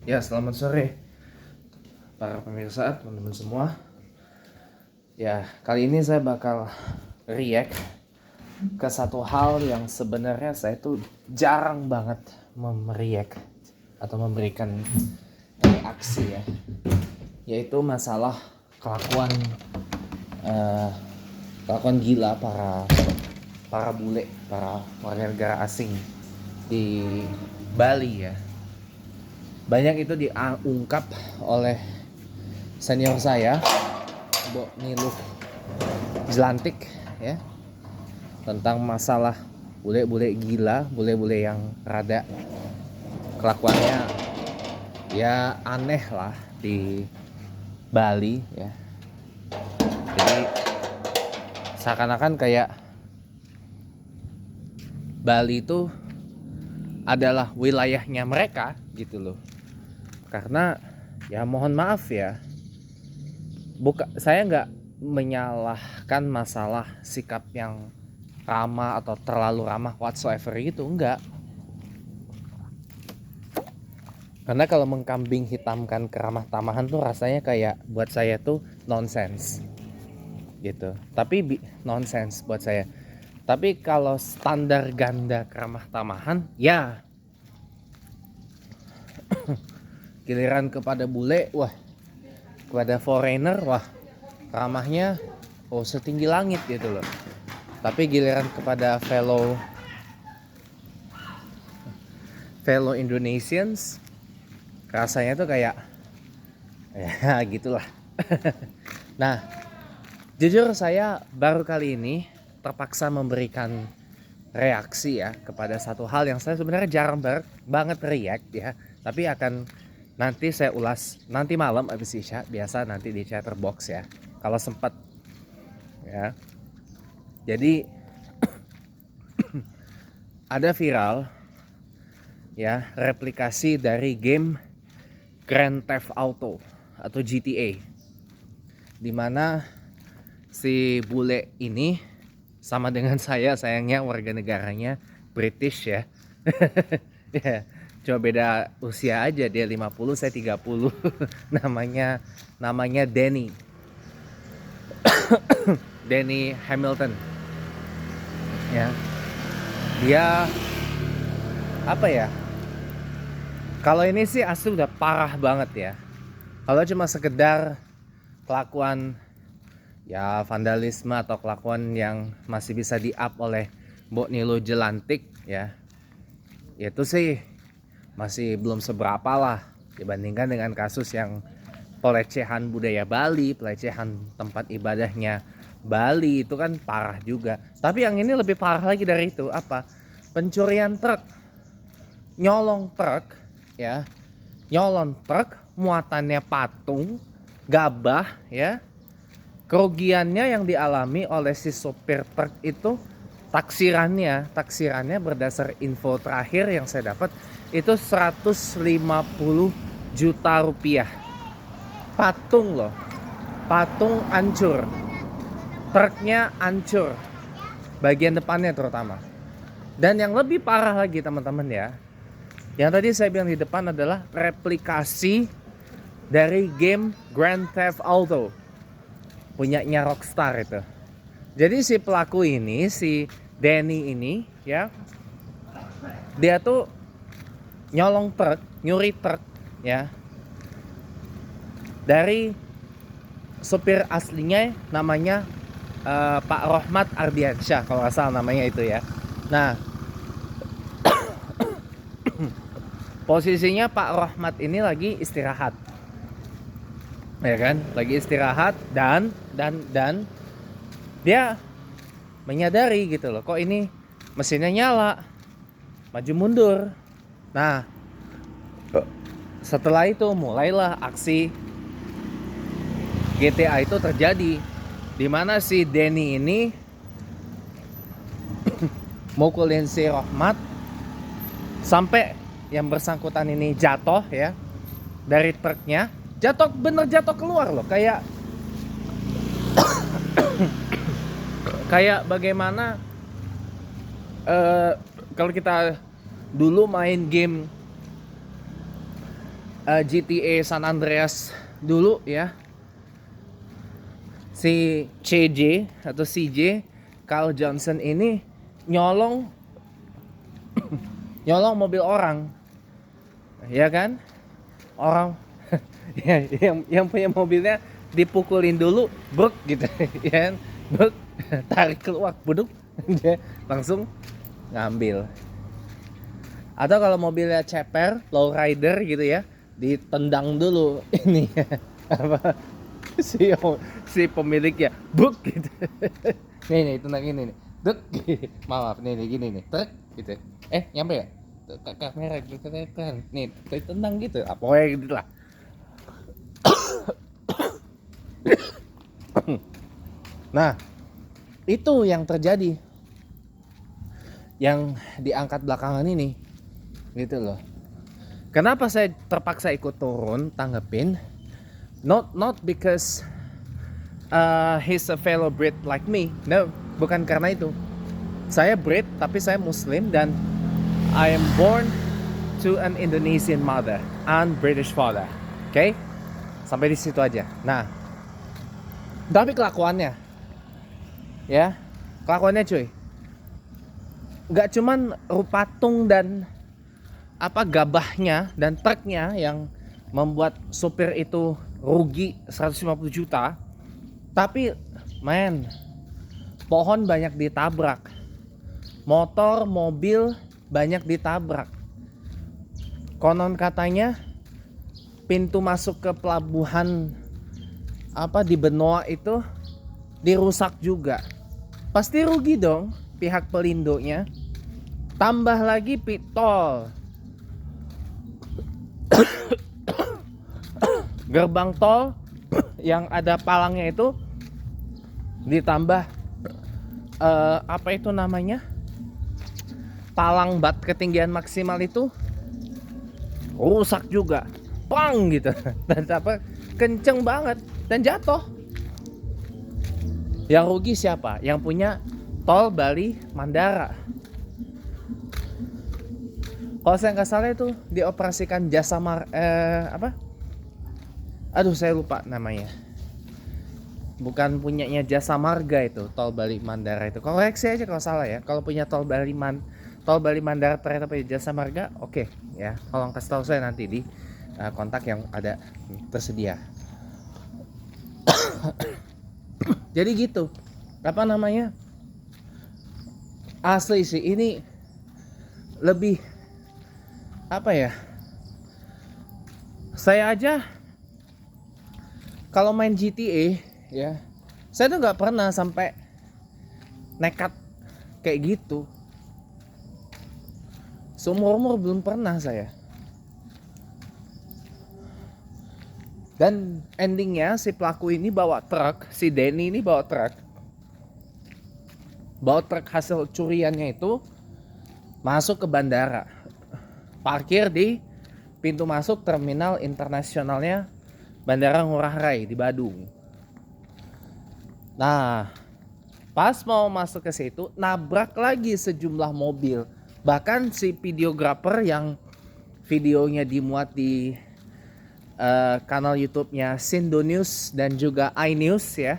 Ya, selamat sore para pemirsa, teman-teman semua. Ya, kali ini saya bakal react ke satu hal yang sebenarnya saya tuh jarang banget react atau memberikan reaksi ya. Yaitu masalah kelakuan kelakuan gila para bule, para warga negara asing di Bali ya. Banyak itu diungkap oleh senior saya, Mbok Niluh Jelantik ya, tentang masalah bule-bule gila, bule-bule yang rada kelakuannya ya aneh lah di Bali ya. Jadi seakan-akan kayak Bali itu adalah wilayahnya mereka gitu loh. Karena ya mohon maaf ya, saya nggak menyalahkan masalah sikap yang ramah atau terlalu ramah whatsoever gitu, enggak. Karena kalau mengkambing hitamkan keramah tamahan tuh rasanya kayak buat saya tuh nonsense gitu. Tapi nonsense buat saya. Tapi kalau standar ganda keramah tamahan ya giliran kepada bule, wah, kepada foreigner, wah, ramahnya setinggi langit gitu loh. Tapi giliran kepada fellow Indonesians, rasanya tuh kayak ya gitulah. Nah, jujur saya baru kali ini terpaksa memberikan reaksi ya kepada satu hal yang saya sebenarnya jarang banget react ya. Tapi akan nanti saya ulas nanti malam habis isya, biasa nanti di Chatterbox ya kalau sempat ya. Jadi ada viral ya replikasi dari game Grand Theft Auto atau GTA, dimana si bule ini sama dengan saya, sayangnya warga negaranya British ya. Ya, cuma beda usia aja, dia 50 saya 30. namanya Denny Hamilton ya. Dia apa ya, kalau ini sih asli udah parah banget ya. Kalau cuma sekedar kelakuan ya vandalisme atau kelakuan yang masih bisa di-up oleh Mbok Niluh Jelantik ya, itu sih masih belum seberapa lah dibandingkan dengan kasus yang pelecehan budaya Bali, pelecehan tempat ibadahnya Bali, itu kan parah juga. Tapi yang ini lebih parah lagi dari itu, apa? Pencurian truk, nyolong truk ya, nyolong truk muatannya patung, gabah ya. Kerugiannya yang dialami oleh si sopir truk itu, taksirannya berdasar info terakhir yang saya dapat itu 150 juta rupiah. Patung loh, patung hancur, truknya hancur, bagian depannya terutama. Dan yang lebih parah lagi teman-teman ya, yang tadi saya bilang di depan adalah replikasi dari game Grand Theft Auto punyanya Rockstar itu. Jadi si pelaku ini, si Denny ini ya, dia tuh nyolong truk, nyuri truk ya, dari sopir aslinya namanya Pak Rohmat Ardiansyah kalau nggak salah namanya itu ya. Nah, posisinya Pak Rohmat ini lagi istirahat, ya kan, lagi istirahat dan dia menyadari gitu loh, kok ini mesinnya nyala, maju mundur. Nah, setelah itu mulailah aksi GTA itu terjadi, di mana si Denny ini mukulin si Rohmat sampai yang bersangkutan ini jatuh ya dari truknya, jatuh keluar loh, kayak kayak bagaimana kalau kita dulu main game GTA San Andreas dulu ya, si CJ atau CJ Carl Johnson ini nyolong nyolong mobil orang, ya kan? Orang ya, yang punya mobilnya dipukulin dulu, bruk gitu, ya kan? Bruk, tarik keluar, buduk, dia langsung ngambil. Atau kalau mobilnya ceper, low rider gitu ya, ditendang dulu ini apa si pemiliknya, buk gitu. Nih tendang ini nih, duk, maaf nih gini nih, truk gitu. Nyampe ya? Kamera gitu kan, nih tendang gitu, apa ya gitu lah. Nah, itu yang terjadi, yang diangkat belakangan ini, gitu loh. Kenapa saya terpaksa ikut turun tanggepin? Not because he's a fellow Brit like me. No, bukan karena itu. Saya Brit, tapi saya Muslim dan I am born to an Indonesian mother and British father. Okay? Sampai di situ aja. Nah, tapi kelakuannya, ya, kelakuannya cuy, nggak cuman rupatung dan apa gabahnya dan truknya yang membuat supir itu rugi 150 juta, tapi men, pohon banyak ditabrak, motor, mobil banyak ditabrak. Konon katanya pintu masuk ke pelabuhan apa di Benoa itu dirusak juga. Pasti rugi dong pihak pelindonya. Tambah lagi tol, gerbang tol yang ada palangnya itu ditambah apa itu namanya, palang bat ketinggian maksimal itu rusak juga, pang gitu. Dan apa, kenceng banget dan jatuh. Yang rugi siapa? Yang punya tol Bali Mandara. Kalau saya nggak salah itu dioperasikan jasa apa? Aduh saya lupa namanya. Bukan punyanya Jasa Marga itu, tol Bali Mandara itu. Koreksi aja kalau salah ya. Kalau punya tol Bali Mandara ternyata punya Jasa Marga, oke ya. Tolong kasih tahu saya nanti di kontak yang ada tersedia. Jadi gitu. Apa namanya? Asli sih ini lebih apa ya? Saya aja kalau main GTA ya, saya tuh nggak pernah sampai nekat kayak gitu. Seumur-umur belum pernah saya. Dan endingnya si pelaku ini bawa truk, si Denny ini bawa truk hasil curiannya itu masuk ke bandara, parkir di pintu masuk terminal internasionalnya Bandara Ngurah Rai di Badung. Nah, pas mau masuk ke situ nabrak lagi sejumlah mobil. Bahkan si videografer yang videonya dimuat di kanal YouTube-nya Sindo News dan juga iNews ya,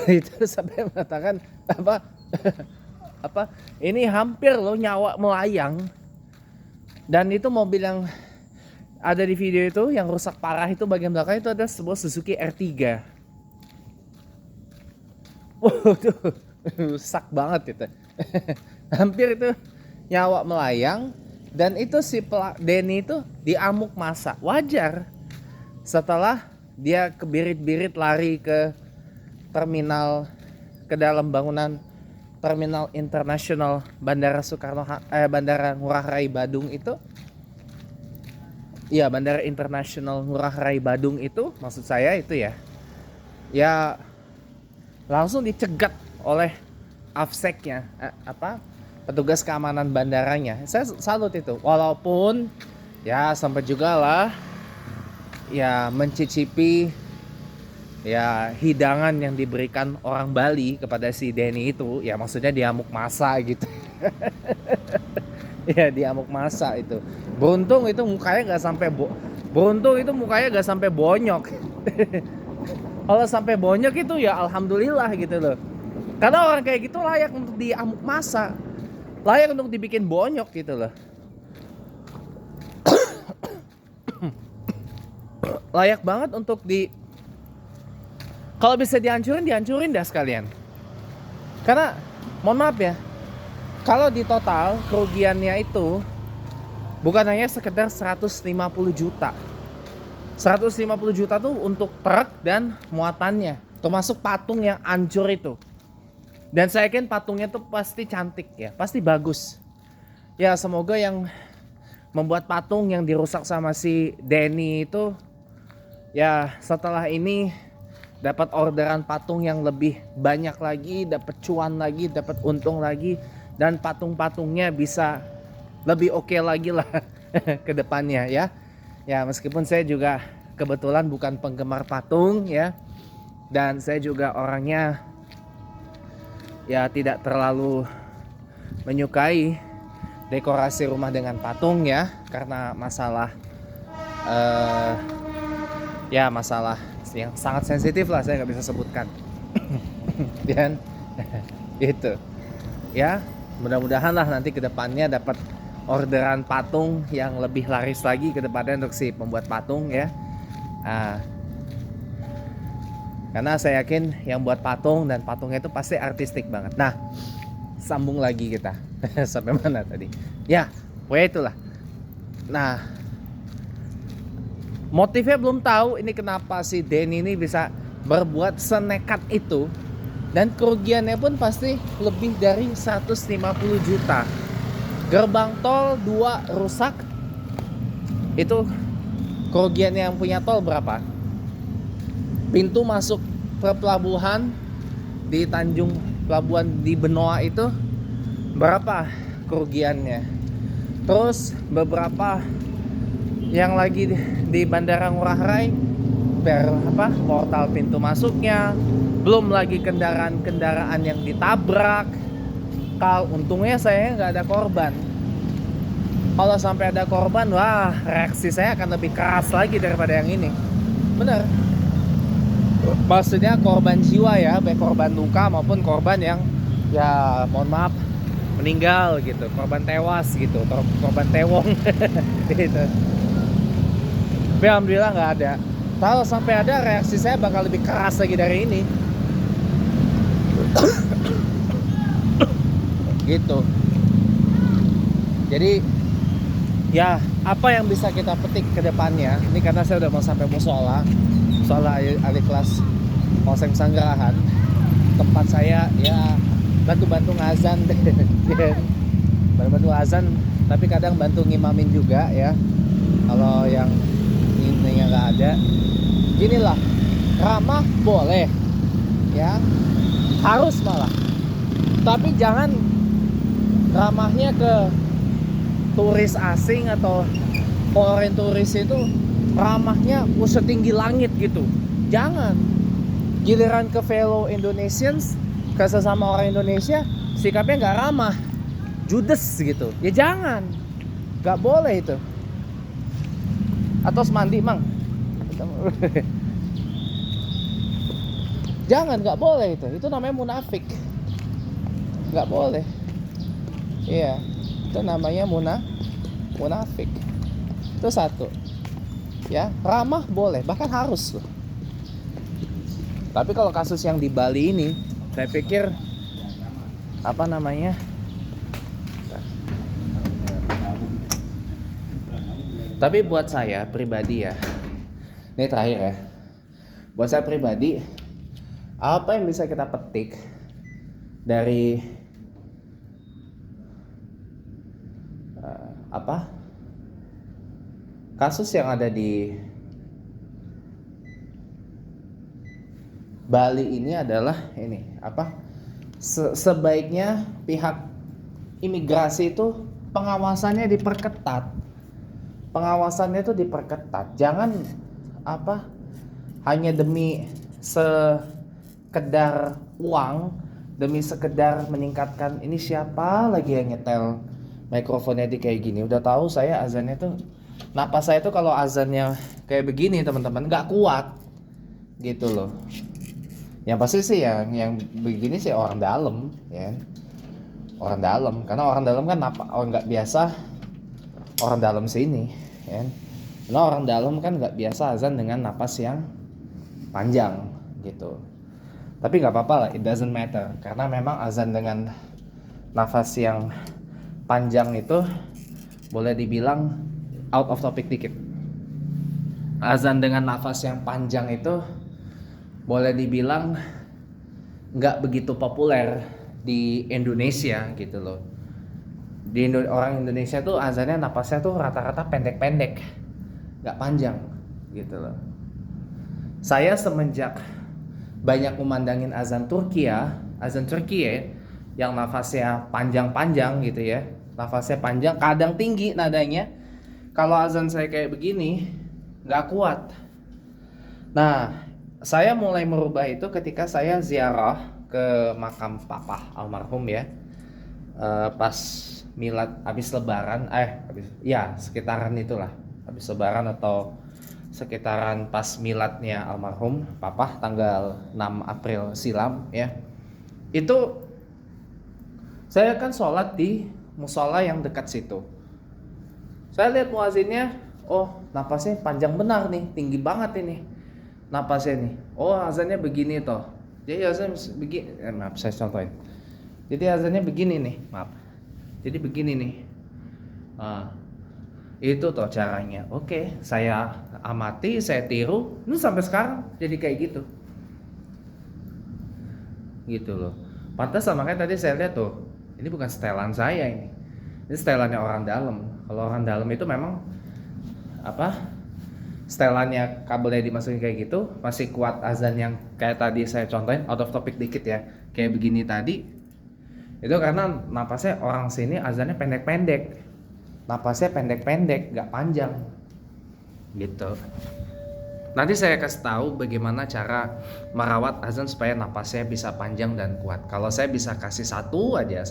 itu sampai mengatakan apa ini hampir lo nyawa melayang. Dan itu mobil yang ada di video itu yang rusak parah itu bagian belakang itu ada sebuah Suzuki R3. Tuh rusak banget itu. Hampir itu nyawa melayang. Dan itu si Denny itu diamuk massa. Wajar. Setelah dia kebirit-birit lari ke terminal, ke dalam bangunan terminal internasional Bandara Bandara Ngurah Rai Badung itu. Ya, Bandara Internasional Ngurah Rai Badung itu maksud saya itu ya. Ya langsung dicegat oleh AFSEC-nya, petugas keamanan bandaranya. Saya salut itu. Walaupun ya sampai juga lah ya mencicipi ya hidangan yang diberikan orang Bali kepada si Denny itu, ya maksudnya diamuk massa gitu. Ya di amuk masa itu. Beruntung itu mukanya nggak sampai beruntung itu mukanya nggak sampai bonyok. Kalau sampai bonyok itu ya alhamdulillah gitu loh. Karena orang kayak gitu layak untuk di amuk masa, layak untuk dibikin bonyok gitu loh. Layak banget untuk kalau bisa dihancurin dah sekalian. Karena mohon maaf ya, kalau di total kerugiannya itu bukan hanya sekedar 150 juta. 150 juta tuh untuk truk dan muatannya, termasuk patung yang hancur itu. Dan saya yakin patungnya tuh pasti cantik ya, pasti bagus. Ya semoga yang membuat patung yang dirusak sama si Denny itu ya setelah ini dapat orderan patung yang lebih banyak lagi, dapat cuan lagi, dapat untung lagi, dan patung-patungnya bisa lebih oke lagi lah ke depannya ya. Ya meskipun saya juga kebetulan bukan penggemar patung ya, dan saya juga orangnya ya tidak terlalu menyukai dekorasi rumah dengan patung ya, karena masalah ya masalah yang sangat sensitif lah, saya nggak bisa sebutkan. Dan itu ya mudah-mudahan lah nanti kedepannya dapat orderan patung yang lebih laris lagi ke depannya untuk si pembuat patung ya. Karena saya yakin yang buat patung dan patungnya itu pasti artistik banget. Nah, sambung lagi kita. Sampai mana tadi? Ya, pokoknya itulah. Nah, motifnya belum tahu ini kenapa si Denny ini bisa berbuat senekat itu. Dan kerugiannya pun pasti lebih dari 150 juta. Gerbang tol 2 rusak. Itu kerugiannya yang punya tol berapa? Pintu masuk ke pelabuhan di Tanjung Pelabuhan di Benoa itu berapa kerugiannya? Terus beberapa yang lagi di Bandara Ngurah Rai portal pintu masuknya, belum lagi kendaraan-kendaraan yang ditabrak. Untungnya saya nggak ada korban. Kalau sampai ada korban, wah reaksi saya akan lebih keras lagi daripada yang ini. Bener. Maksudnya korban jiwa ya, baik korban luka maupun korban yang ya mohon maaf meninggal gitu, korban tewas gitu, korban tewong gitu. Tapi alhamdulillah nggak ada. Kalau sampai ada, reaksi saya bakal lebih keras lagi dari ini. Gitu. Jadi ya apa yang bisa kita petik ke depannya? Ini karena saya udah mau sampai musola ahli kelas Polsek Sanggerahan. Tempat saya ya bantu ngazan bantu azan, tapi kadang bantu ngimamin juga ya. Kalau yang ini nggak ada, ginilah, ramah boleh ya, harus malah, tapi jangan ramahnya ke turis asing atau foreign turis itu ramahnya setinggi langit gitu. Jangan. Giliran ke fellow Indonesians, ke sesama orang Indonesia, sikapnya nggak ramah, judes gitu. Ya jangan, nggak boleh itu. Atau mandi mang. Jangan, nggak boleh itu namanya munafik. Nggak boleh. Iya, itu namanya munafik. Itu satu. Ya, ramah boleh, bahkan harus loh. Tapi kalau kasus yang di Bali ini, saya pikir tapi buat saya pribadi ya, ini terakhir ya, buat saya pribadi, apa yang bisa kita petik dari kasus yang ada di Bali ini adalah ini sebaiknya pihak imigrasi itu pengawasannya diperketat. Jangan hanya demi sekedar uang, demi sekedar meningkatkan ini siapa lagi yang nyetel mikrofonnya di kayak gini, udah tahu saya azannya tuh, napas saya tuh kalau azannya kayak begini teman-teman nggak kuat gitu loh. Yang pasti sih yang begini sih orang dalam ya, orang dalam, karena orang dalam kan orang nggak biasa, orang dalam sini ya, karena orang dalam kan nggak biasa azan dengan napas yang panjang gitu. Tapi nggak apa-apa lah, it doesn't matter, karena memang azan dengan nafas yang panjang itu boleh dibilang out of topic dikit. Azan dengan nafas yang panjang itu boleh dibilang nggak begitu populer di Indonesia gitu loh. Orang Indonesia tuh azannya napasnya tuh rata-rata pendek-pendek, nggak panjang gitu loh. Saya semenjak banyak memandangin azan Turki yang nafasnya panjang-panjang gitu ya, nafasnya panjang, kadang tinggi nadanya. Kalau azan saya kayak begini nggak kuat. Nah, saya mulai merubah itu ketika saya ziarah ke makam papa almarhum ya, pas milad habis lebaran, sekitaran itulah, habis lebaran atau sekitaran pas miladnya almarhum papa tanggal 6 April silam ya. Itu saya kan sholat di musola yang dekat situ. Saya lihat muazinnya, oh napasnya panjang benar nih, tinggi banget ini napasnya nih. Oh azannya begini toh. Jadi azannya begini, maaf saya contohin. Jadi azannya begini nih, maaf. Jadi begini nih. Itu toh caranya. Oke, saya amati, saya tiru. Ini sampai sekarang jadi kayak gitu. Gitu loh. Pantas makanya tadi saya lihat tuh, ini bukan setelan saya ini. Ini setelannya orang dalam. Kalau orang dalam itu memang setelannya kabelnya dimasukin kayak gitu, masih kuat azan yang kayak tadi saya contohin, out of topic dikit ya, kayak begini tadi. Itu karena napasnya orang sini azannya pendek-pendek, napasnya pendek-pendek, gak panjang gitu. Nanti saya kasih tahu bagaimana cara merawat azan supaya napasnya bisa panjang dan kuat. Kalau saya bisa kasih satu aja,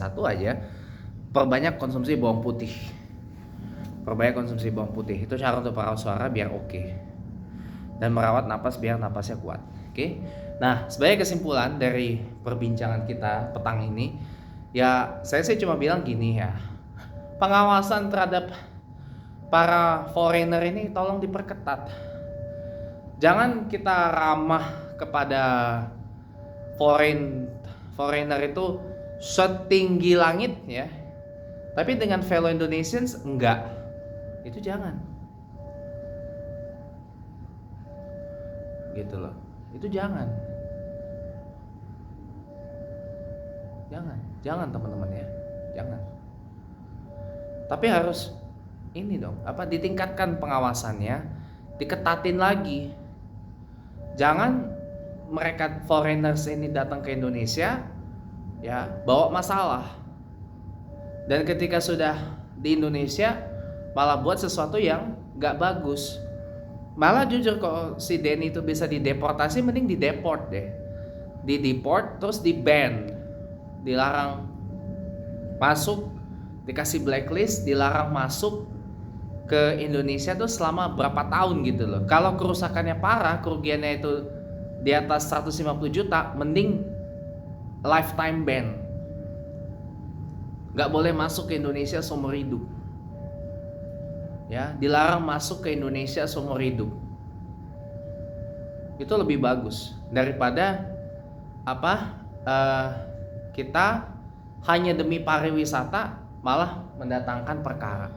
perbanyak konsumsi bawang putih. Itu cara untuk merawat suara biar oke. Dan merawat napas biar napasnya kuat. Oke. Nah, sebagai kesimpulan dari perbincangan kita petang ini, ya saya sih cuma bilang gini ya. Pengawasan terhadap para foreigner ini tolong diperketat. Jangan kita ramah kepada foreigner itu setinggi langit ya. Tapi dengan fellow Indonesians enggak. Itu jangan. Gitu loh. Itu jangan. Jangan teman-teman ya. Jangan. Tapi harus ini dong, ditingkatkan pengawasannya, diketatin lagi. Jangan mereka foreigners ini datang ke Indonesia ya, bawa masalah. Dan ketika sudah di Indonesia malah buat sesuatu yang gak bagus. Malah jujur kalau si Denny itu bisa dideportasi, mending dideport deh. Dideport terus di-ban, dilarang masuk, dikasih blacklist, dilarang masuk ke Indonesia tuh selama berapa tahun gitu loh. Kalau kerusakannya parah, kerugiannya itu di atas 150 juta, mending lifetime ban. Gak boleh masuk ke Indonesia seumur hidup. Ya, dilarang masuk ke Indonesia seumur hidup. Itu lebih bagus daripada kita hanya demi pariwisata malah mendatangkan perkara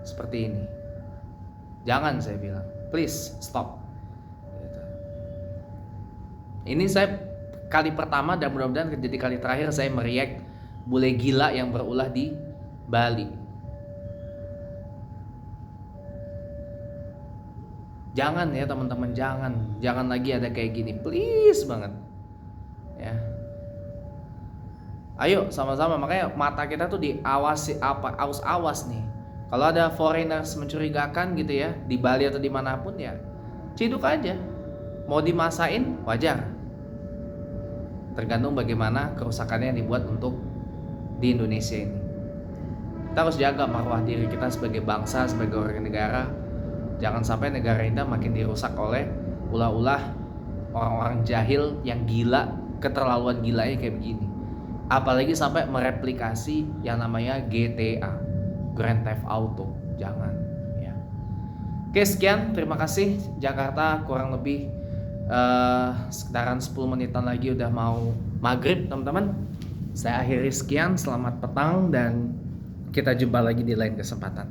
seperti ini. Jangan, saya bilang, please stop. Ini saya kali pertama dan mudah-mudahan jadi kali terakhir saya mereact bule gila yang berulah di Bali. Jangan ya teman-teman, jangan lagi ada kayak gini, please banget ya. Ayo sama-sama, makanya mata kita tuh diawasi, awas nih. Kalau ada foreigners mencurigakan gitu ya, di Bali atau dimanapun ya, ciduk aja. Mau dimasain wajar, tergantung bagaimana kerusakannya yang dibuat untuk di Indonesia ini. Kita harus jaga marwah diri kita sebagai bangsa, sebagai orang negara. Jangan sampai negara kita makin dirusak oleh ulah-ulah orang-orang jahil yang gila, keterlaluan gilanya kayak begini. Apalagi sampai mereplikasi yang namanya GTA, Grand Theft Auto. Jangan ya. Oke, sekian, terima kasih. Jakarta kurang lebih sekitaran 10 menitan lagi udah mau maghrib, teman-teman. Saya akhiri sekian, selamat petang dan kita jumpa lagi di lain kesempatan.